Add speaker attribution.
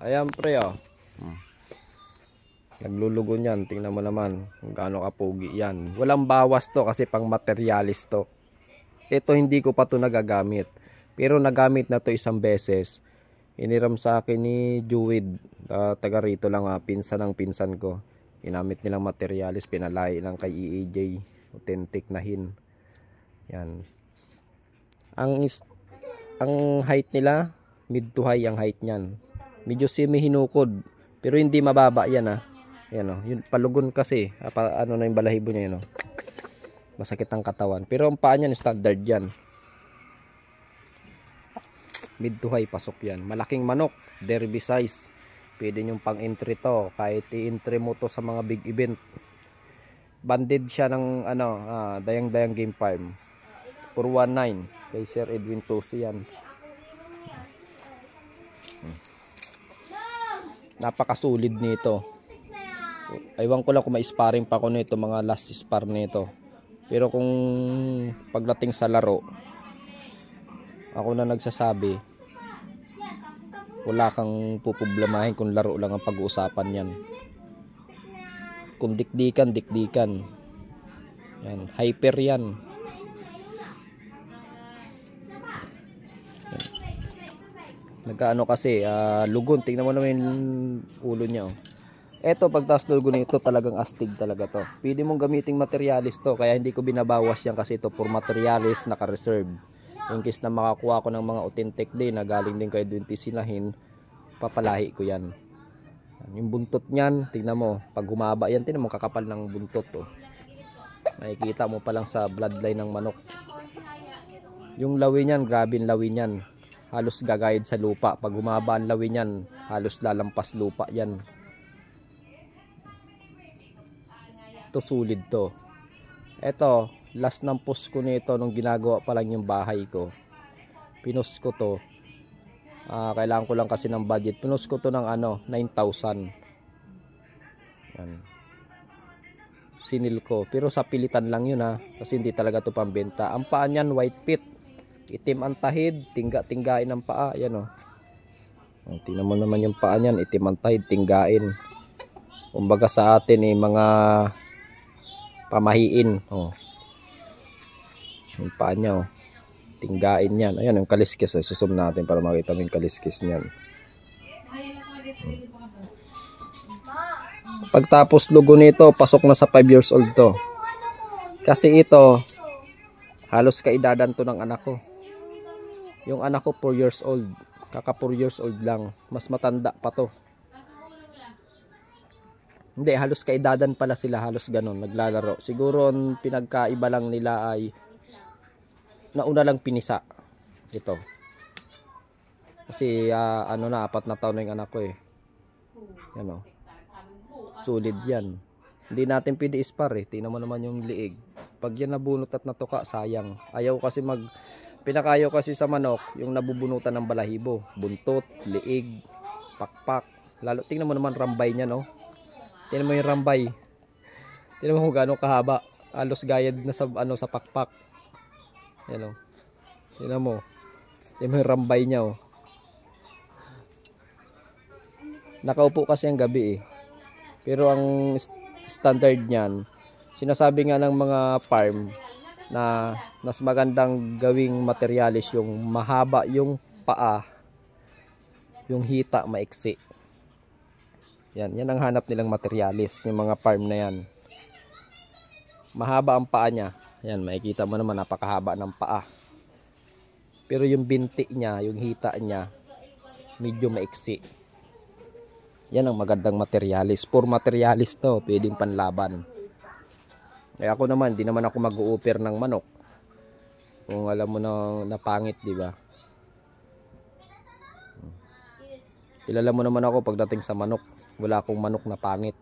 Speaker 1: Ayan pre oh. Naglulugo niyan. Tingnan mo naman kung gaano kapugi yan. Walang bawas to kasi pang materialis to. Ito hindi ko pa to nagagamit. Pero nagamit na to isang beses. Iniram sa akin ni Juwid. Taga rito lang pinsan ng pinsan ko. Ginamit nilang materialis. Pinalay lang kay EAJ. Authentic na hin. Yan. Ang height nila, mid to high ang height niyan. Medyo semi-hinukod. Pero hindi mababa yan Yan yun palugon kasi. Ano na yung balahibo niya yun Masakit ang katawan. Pero ang paa niyan standard yan. Mid to high pasok yan. Malaking manok, derby size. Pwede nyong pang entry to. Kahit i-entry mo to sa mga big event. Banded siya ng Dayang-Dayang Game Farm. 419 kay Sir Edwin Tosi yan. Napakasulit nito. Aywan ko lang kung may sparring pa ko nito, mga last spar nito. Pero kung pagdating sa laro, ako na nagsasabi, wala kang puproblemahin kung laro lang ang pag-uusapan yan. Kung dikdikan, dikdikan. Yan, hyper yan. Nagkaano kasi, lugon. Tingnan mo naman yung ulo niya Eto, pagtaas lugo nito, talagang astig talaga to. Pwede mong gamiting materialis to, kaya hindi ko binabawas yan kasi ito for materialis, naka-reserve. In case na makakuha ko ng mga authentic din na galing din kay Edwin Sinahin, papalahi ko yan. Yung buntot niyan, tingnan mo, pag humaba yan, tingnan mo kakapal ng buntot Makikita mo pa lang sa bloodline ng manok. Yung lawi niyan, grabe yung lawi niyan. Halos gagayad sa lupa. Pag humaba ang lawi niyan, halos lalampas lupa yan. Ito sulit to. Ito, last ng post ko nito nung ginagawa pa lang yung bahay ko. Pinost ko to. Kailangan ko lang kasi ng budget. Pinost ko to ng 9,000. Yan. Sinil ko. Pero sa pilitan lang yun kasi hindi talaga to pambenta. Ang paa niyan white pit. Itim ang tahid, tingga-tinggain ang paa. Yan tingnan mo naman yung paa niyan, itim ang tahid, tinggain. Kumbaga sa atin mga pamahiin. Yung paa niya tinggain yan. Ayan yung kaliskis. Susum natin para makita mo yung kaliskis niyan. Pagtapos lugo nito, pasok na sa 5 years old to. Kasi ito, halos kaidadan to ng anak ko. Yung anak ko 4 years old. Kaka 4 years old lang. Mas matanda pa to. Hindi, halos kaidadan pala sila. Halos ganun, naglalaro. Siguro ang pinagkaiba lang nila ay nauna lang pinisa. Ito. Kasi 4 na taon na yung anak ko Yan Solid yan. Hindi natin pwede ispar Tingnan mo naman yung liig. Pag yan nabunot at natuka, sayang. Pinakayaw kasi sa manok, yung nabubunutan ng balahibo. Buntot, liig, pakpak. Lalo, tingnan mo naman rambay niya Tingnan mo yung rambay. Tingnan mo kung gaano kahaba. Halos gayad na sa pakpak. Yan Tingnan mo. Tingnan mo yung rambay niya Nakaupo kasi ang gabi Pero ang standard niyan, sinasabi nga ng mga farm na mas magandang gawing materialis yung mahaba yung paa, yung hita maiksi. Yan ang hanap nilang materialis, yung mga farm na yan. Mahaba ang paa niya. Yan, makikita mo naman napakahaba ng paa. Pero yung binti niya, yung hita niya, medyo maiksi. Yan ang magandang materialis. For materialis to, pwedeng panlaban. Kaya ako naman, di naman ako mag-u-offer ng manok. Kung alam mo na pangit, di ba? Kilala mo naman ako pagdating sa manok. Wala akong manok na pangit.